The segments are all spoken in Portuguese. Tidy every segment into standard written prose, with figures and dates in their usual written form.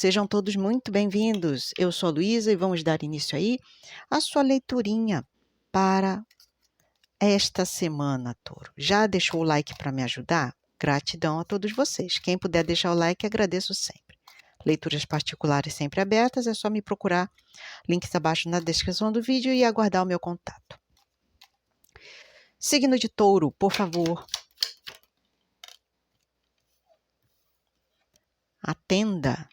Sejam todos muito bem-vindos. Eu sou a Luísa e vamos dar início aí à sua leiturinha para esta semana, Touro. Já deixou o like para me ajudar? Gratidão a todos vocês. Quem puder deixar o like, agradeço sempre. Leituras particulares sempre abertas, é só me procurar. Links abaixo na descrição do vídeo e aguardar o meu contato. Signo de Touro, por favor, atenda.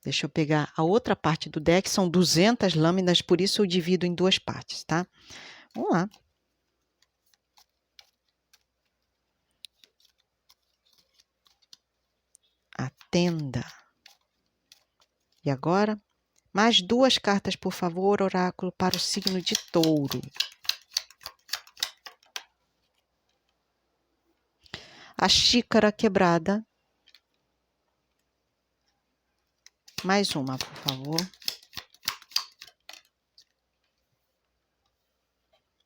Deixa eu pegar a outra parte do deck, são 200 lâminas, por isso eu divido em duas partes, tá? Vamos lá. Atenda. E agora, mais duas cartas, por favor, oráculo, para o signo de Touro. A xícara quebrada. Mais uma, por favor.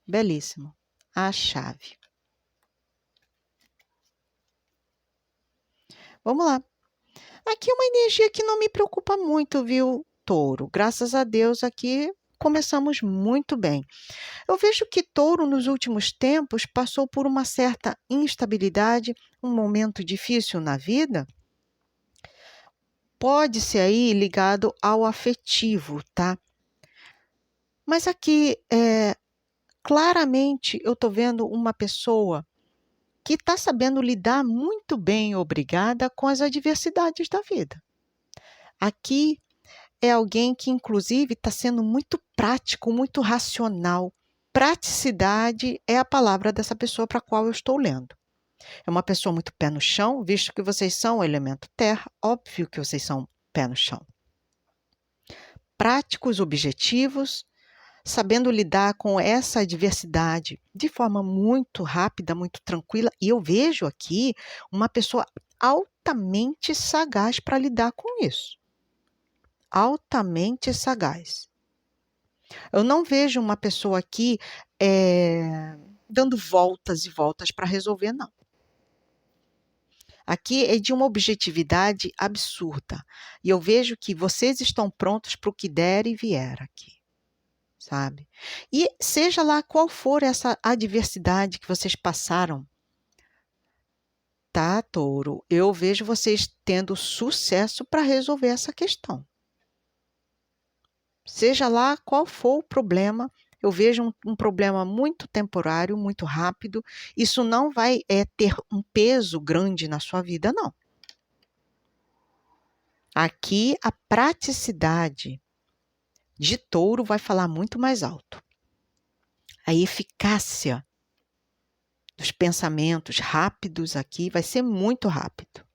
Belíssimo. A chave. Vamos lá. Aqui é uma energia que não me preocupa muito, viu, Touro? Graças a Deus, aqui começamos muito bem. Eu vejo que Touro, nos últimos tempos, passou por uma certa instabilidade, um momento difícil na vida. Pode ser aí ligado ao afetivo, tá? Mas aqui, claramente, eu estou vendo uma pessoa que está sabendo lidar muito bem, obrigada, com as adversidades da vida. Aqui é alguém que, inclusive, está sendo muito prático, muito racional. Praticidade é a palavra dessa pessoa para a qual eu estou lendo. É uma pessoa muito pé no chão, visto que vocês são o elemento terra, óbvio que vocês são pé no chão. Práticos, objetivos, sabendo lidar com essa adversidade de forma muito rápida, muito tranquila. E eu vejo aqui uma pessoa altamente sagaz para lidar com isso. Altamente sagaz. Eu não vejo uma pessoa aqui dando voltas e voltas para resolver, não. Aqui é de uma objetividade absurda. E eu vejo que vocês estão prontos para o que der e vier aqui. Sabe? E seja lá qual for essa adversidade que vocês passaram, tá, Touro? Eu vejo vocês tendo sucesso para resolver essa questão. Seja lá qual for o problema, eu vejo um problema muito temporário, muito rápido. Isso não vai ter um peso grande na sua vida, não. Aqui, a praticidade de Touro vai falar muito mais alto. A eficácia dos pensamentos rápidos aqui vai ser muito rápido.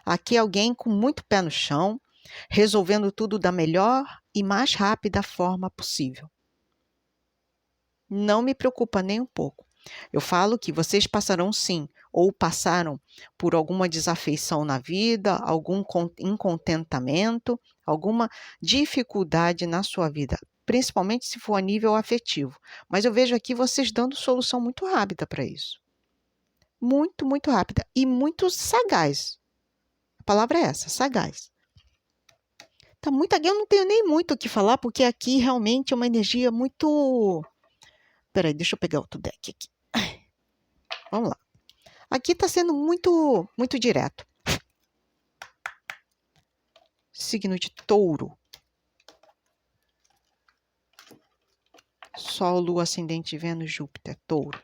Aqui alguém com muito pé no chão, resolvendo tudo da melhor e mais rápida forma possível. Não me preocupa nem um pouco. Eu falo que vocês passarão sim, ou passaram por alguma desafeição na vida, algum incontentamento, alguma dificuldade na sua vida, principalmente se for a nível afetivo. Mas eu vejo aqui vocês dando solução muito rápida para isso. Muito, muito rápida e muito sagaz. A palavra é essa, sagaz. Tá muito aqui, eu não tenho nem muito o que falar, porque aqui realmente é uma energia muito... Peraí, deixa eu pegar outro deck aqui. Vamos lá. Aqui está sendo muito, muito direto. Signo de Touro. Sol, Lua, Ascendente, Vênus, Júpiter, Touro.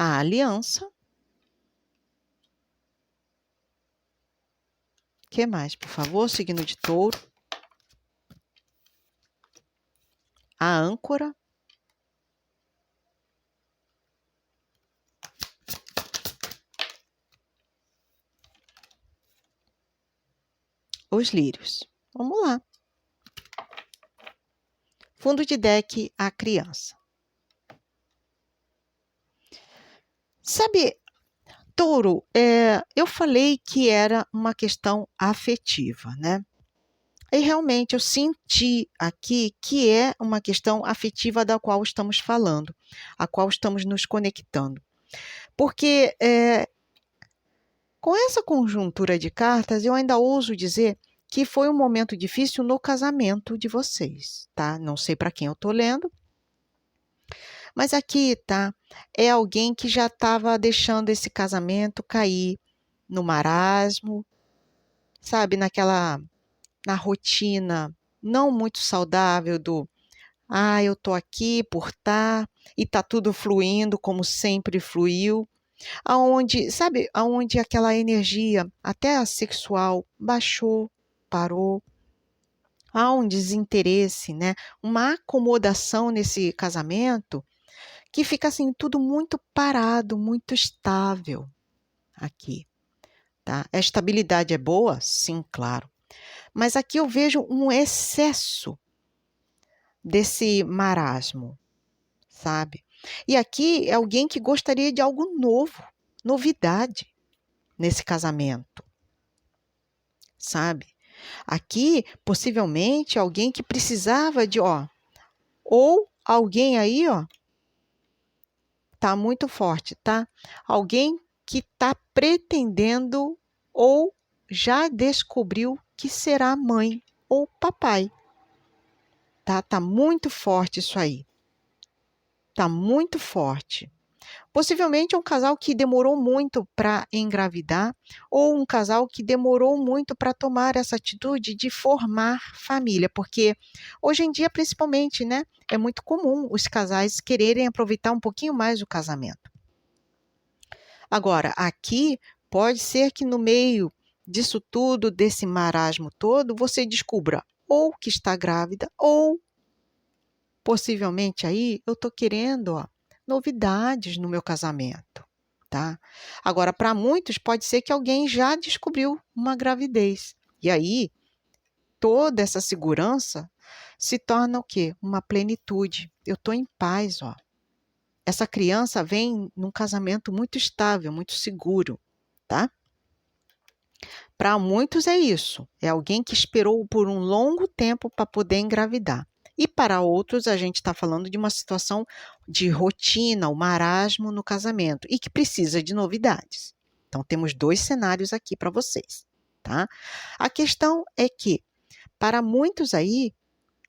A aliança. O que mais, por favor? Signo de Touro. A âncora. Os lírios. Vamos lá. Fundo de deck, a criança. Sabe, Touro, eu falei que era uma questão afetiva, né? E realmente eu senti aqui que é uma questão afetiva da qual estamos falando, a qual estamos nos conectando. Porque com essa conjuntura de cartas, eu ainda ouso dizer que foi um momento difícil no casamento de vocês, tá? Não sei para quem eu tô lendo, mas aqui, tá? É alguém que já estava deixando esse casamento cair no marasmo, sabe? Na rotina não muito saudável eu tô aqui por tá, e tá tudo fluindo como sempre fluiu. Aonde aquela energia, até a sexual, baixou, parou. Há um desinteresse, né? Uma acomodação nesse casamento que fica assim tudo muito parado, muito estável aqui, tá? A estabilidade é boa? Sim, claro. Mas aqui eu vejo um excesso desse marasmo, sabe? E aqui é alguém que gostaria de algo novo, novidade nesse casamento, sabe? Aqui, possivelmente, alguém que precisava ou alguém aí, tá muito forte, tá? Alguém que tá pretendendo ou já descobriu que será mãe ou papai, tá? Tá muito forte isso aí. Tá muito forte. Possivelmente é um casal que demorou muito para engravidar ou um casal que demorou muito para tomar essa atitude de formar família, porque hoje em dia, principalmente, né, é muito comum os casais quererem aproveitar um pouquinho mais o casamento. Agora, aqui pode ser que no meio disso tudo, desse marasmo todo, você descubra ou que está grávida ou possivelmente aí eu estou querendo, novidades no meu casamento, tá? Agora, para muitos, pode ser que alguém já descobriu uma gravidez. E aí, toda essa segurança se torna o quê? Uma plenitude. Eu estou em paz, Essa criança vem num casamento muito estável, muito seguro, tá? Para muitos é isso. É alguém que esperou por um longo tempo para poder engravidar. E para outros, a gente está falando de uma situação de rotina, o marasmo no casamento, e que precisa de novidades. Então, temos dois cenários aqui para vocês, tá? A questão é que, para muitos aí,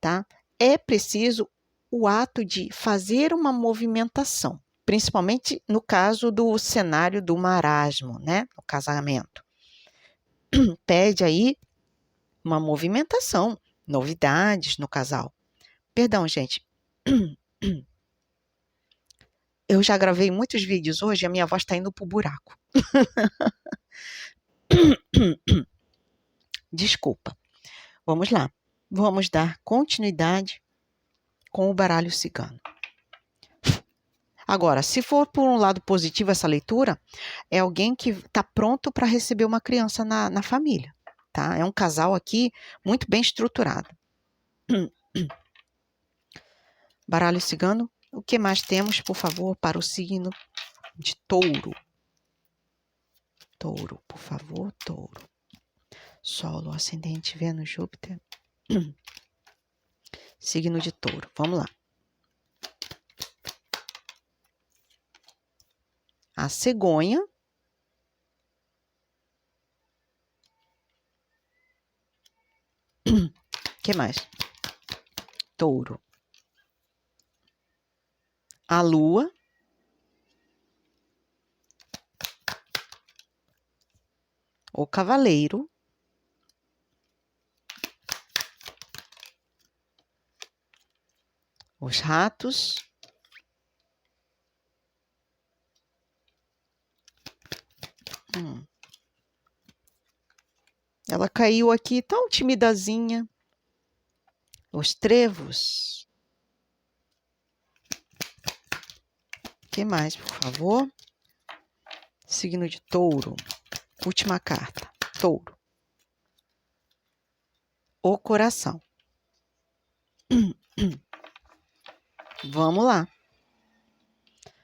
tá? É preciso o ato de fazer uma movimentação, principalmente no caso do cenário do marasmo, né? No casamento. Pede aí uma movimentação, novidades no casal. Perdão, gente. Eu já gravei muitos vídeos hoje e a minha voz está indo pro buraco. Desculpa. Vamos lá. Vamos dar continuidade com o baralho cigano. Agora, se for por um lado positivo essa leitura, é alguém que está pronto para receber uma criança na família, tá? É um casal aqui muito bem estruturado. Baralho cigano, o que mais temos, por favor, para o signo de touro? Touro, por favor, touro. Solo, ascendente, Vênus, Júpiter. Signo de touro, vamos lá. A cegonha. O que mais? Touro. A lua. O cavaleiro. Os ratos. Ela caiu aqui tão timidazinha. Os trevos. O que mais, por favor? Signo de touro. Última carta. Touro. O coração. Vamos lá.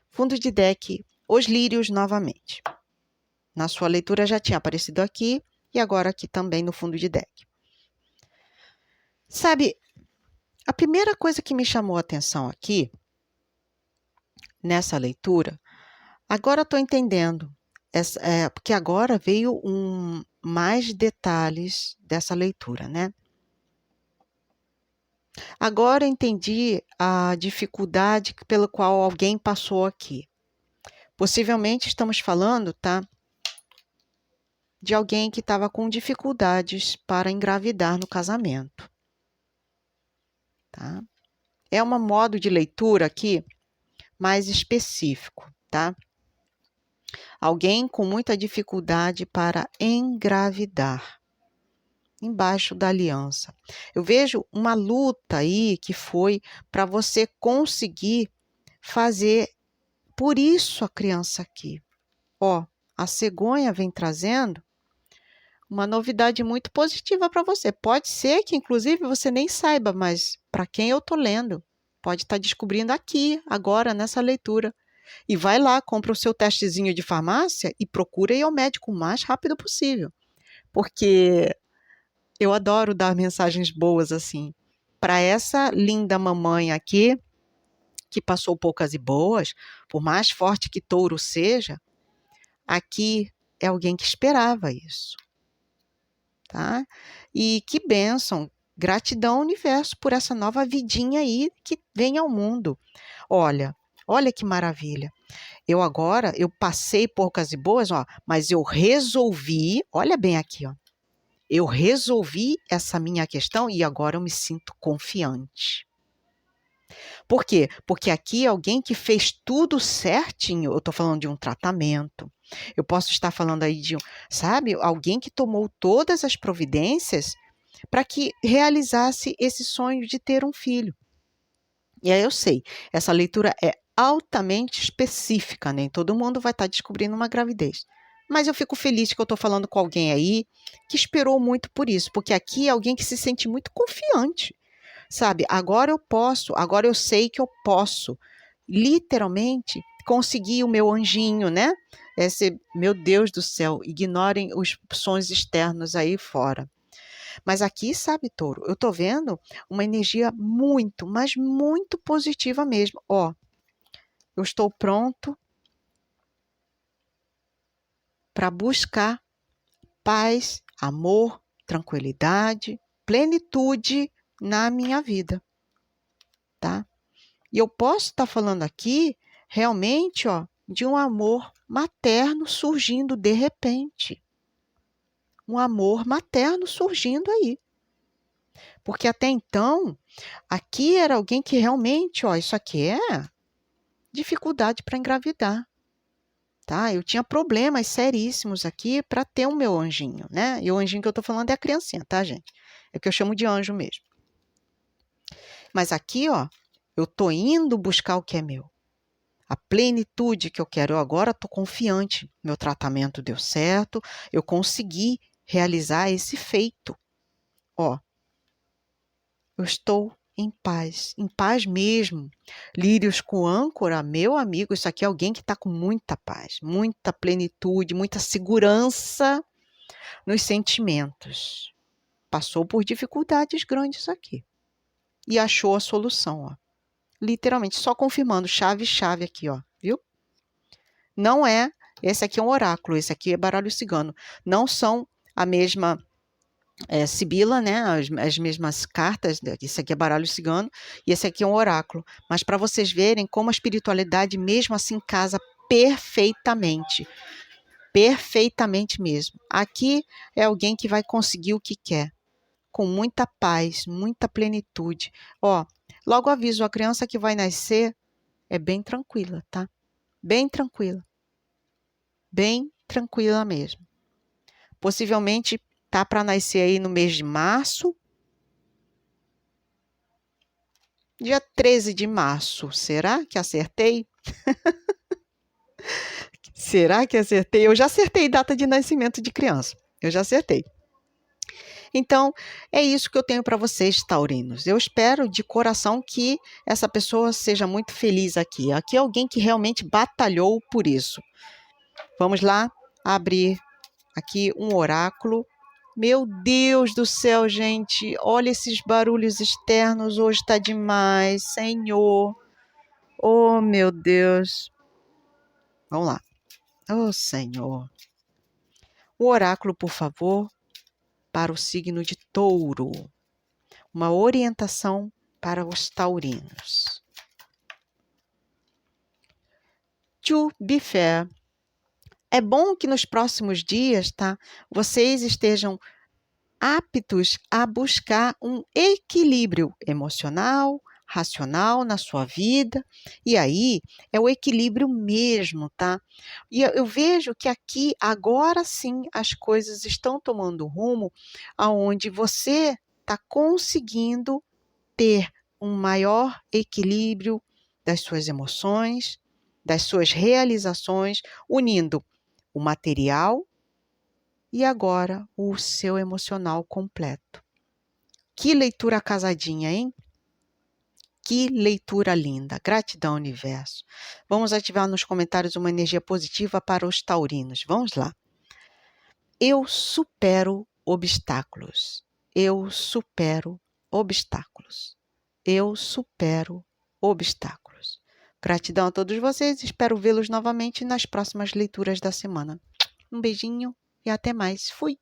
Fundo de deck. Os lírios novamente. Na sua leitura já tinha aparecido aqui e agora aqui também no fundo de deck. Sabe, a primeira coisa que me chamou a atenção aqui, nessa leitura, agora estou entendendo, porque agora veio mais detalhes dessa leitura, né? Agora entendi a dificuldade pela qual alguém passou aqui. Possivelmente estamos falando, tá? De alguém que estava com dificuldades para engravidar no casamento. Tá? É um modo de leitura aqui mais específico, tá? Alguém com muita dificuldade para engravidar, embaixo da aliança. Eu vejo uma luta aí que foi para você conseguir fazer, por isso a criança aqui. Ó, a cegonha vem trazendo uma novidade muito positiva para você. Pode ser que, inclusive, você nem saiba, mas para quem eu estou lendo, pode estar descobrindo aqui, agora, nessa leitura. E vai lá, compra o seu testezinho de farmácia e procura ir ao médico o mais rápido possível. Porque eu adoro dar mensagens boas assim. Para essa linda mamãe aqui, que passou poucas e boas, por mais forte que touro seja, aqui é alguém que esperava isso. Tá? E que bênção, gratidão universo por essa nova vidinha aí que vem ao mundo. Olha que maravilha. Eu passei poucas e boas, ó, mas eu resolvi, olha bem aqui, ó. Eu resolvi essa minha questão e agora eu me sinto confiante. Por quê? Porque aqui é alguém que fez tudo certinho. Eu estou falando de um tratamento. Eu posso estar falando aí de, sabe, alguém que tomou todas as providências para que realizasse esse sonho de ter um filho. E aí eu sei, essa leitura é altamente específica, nem todo mundo vai estar descobrindo uma gravidez. Mas eu fico feliz que eu estou falando com alguém aí que esperou muito por isso, porque aqui é alguém que se sente muito confiante. Sabe, agora eu sei que eu posso, literalmente, conseguir o meu anjinho, né? Meu Deus do céu, ignorem os sons externos aí fora. Mas aqui, sabe, touro, eu tô vendo uma energia muito, mas muito positiva mesmo. Ó, eu estou pronto para buscar paz, amor, tranquilidade, plenitude na minha vida, tá? E eu posso estar falando aqui, realmente, ó, de um amor materno surgindo de repente. Um amor materno surgindo aí. Porque até então, aqui era alguém que realmente, ó, isso aqui é dificuldade para engravidar. Tá? Eu tinha problemas seríssimos aqui para ter o meu anjinho, né? E o anjinho que eu estou falando é a criancinha, tá, gente? É o que eu chamo de anjo mesmo. Mas aqui, ó, eu estou indo buscar o que é meu. A plenitude que eu quero. Eu agora estou confiante. Meu tratamento deu certo. Eu consegui realizar esse feito. Ó, eu estou em paz mesmo. Lírios com âncora, meu amigo, isso aqui é alguém que está com muita paz, muita plenitude, muita segurança nos sentimentos. Passou por dificuldades grandes aqui. E achou a solução, ó. Literalmente, só confirmando, chave aqui, ó, viu? Não é, esse aqui é um oráculo, esse aqui é baralho cigano. Não são a mesma sibila, né? As mesmas cartas, esse aqui é baralho cigano e esse aqui é um oráculo. Mas para vocês verem como a espiritualidade mesmo assim casa perfeitamente. Perfeitamente mesmo. Aqui é alguém que vai conseguir o que quer. Com muita paz, muita plenitude. Ó, logo aviso, a criança que vai nascer é bem tranquila, tá? Bem tranquila. Bem tranquila mesmo. Possivelmente tá para nascer aí no mês de março. Dia 13 de março. Será que acertei? Será que acertei? Eu já acertei data de nascimento de criança. Eu já acertei. Então, é isso que eu tenho para vocês, taurinos. Eu espero de coração que essa pessoa seja muito feliz aqui. Aqui é alguém que realmente batalhou por isso. Vamos lá? abrir aqui um oráculo. Meu Deus do céu, gente, olha esses barulhos externos, hoje está demais, Senhor. Oh, meu Deus. Vamos lá. Oh, Senhor. O oráculo, por favor, para o signo de Touro. Uma orientação para os taurinos. To be fair. É bom que nos próximos dias, tá, vocês estejam aptos a buscar um equilíbrio emocional, racional na sua vida. E aí é o equilíbrio mesmo, tá? E eu vejo que aqui agora sim as coisas estão tomando rumo aonde você está conseguindo ter um maior equilíbrio das suas emoções, das suas realizações, unindo o material e agora o seu emocional completo. Que leitura casadinha, hein? Que leitura linda. Gratidão, universo. Vamos ativar nos comentários uma energia positiva para os taurinos. Vamos lá. Eu supero obstáculos. Eu supero obstáculos. Eu supero obstáculos. Gratidão a todos vocês. Espero vê-los novamente nas próximas leituras da semana. Um beijinho e até mais. Fui!